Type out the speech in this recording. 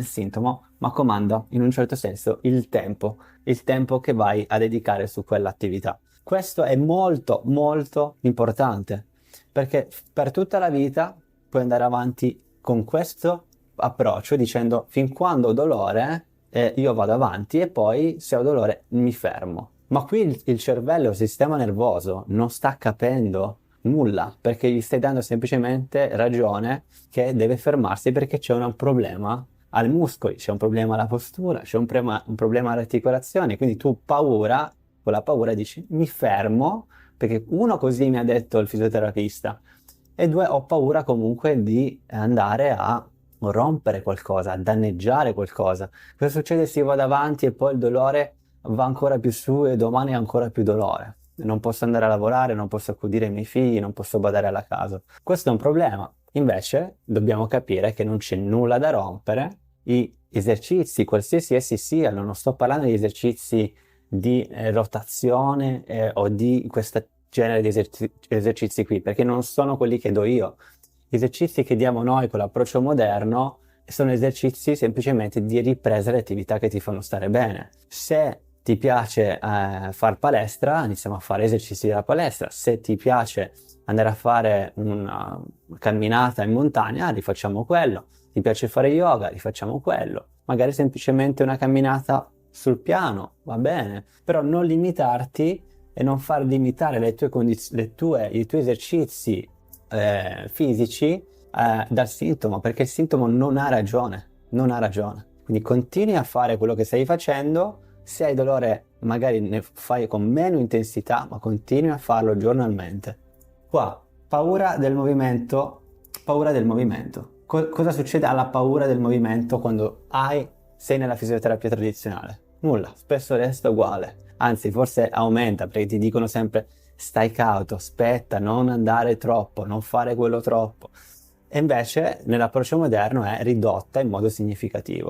il sintomo, ma comanda in un certo senso il tempo che vai a dedicare su quell'attività. Questo è molto molto importante perché per tutta la vita puoi andare avanti con questo approccio dicendo fin quando ho dolore io vado avanti e poi se ho dolore mi fermo. Ma qui il cervello, il sistema nervoso non sta capendo nulla perché gli stai dando semplicemente ragione che deve fermarsi perché c'è un problema ai muscoli, c'è un problema alla postura, c'è un problema alle articolazioni, quindi tu con la paura dici mi fermo perché uno così mi ha detto il fisioterapista e due ho paura comunque di andare a rompere qualcosa, a danneggiare qualcosa. Cosa succede se io vado avanti e poi il dolore va ancora più su e domani è ancora più dolore? Non posso andare a lavorare, non posso accudire i miei figli, non posso badare alla casa. Questo è un problema. Invece dobbiamo capire che non c'è nulla da rompere. Gli esercizi, qualsiasi essi siano, non sto parlando di esercizi di rotazione o di questo genere di esercizi qui, perché non sono quelli che do io. Gli esercizi che diamo noi con l'approccio moderno sono esercizi semplicemente di ripresa delle attività che ti fanno stare bene. Se ti piace fare palestra, iniziamo a fare esercizi della palestra. Se ti piace andare a fare una camminata in montagna, rifacciamo quello. Ti piace fare yoga, rifacciamo quello. Magari semplicemente una camminata sul piano, va bene, però non limitarti e non far limitare i tuoi esercizi fisici dal sintomo, perché il sintomo non ha ragione, non ha ragione. Quindi continui a fare quello che stai facendo, se hai dolore magari ne fai con meno intensità, ma continui a farlo giornalmente. Qua, paura del movimento, paura del movimento. Cosa succede alla paura del movimento quando sei nella fisioterapia tradizionale? Nulla, spesso resta uguale. Anzi, forse aumenta perché ti dicono sempre stai cauto, aspetta, non andare troppo, non fare quello troppo. E invece nell'approccio moderno è ridotta in modo significativo.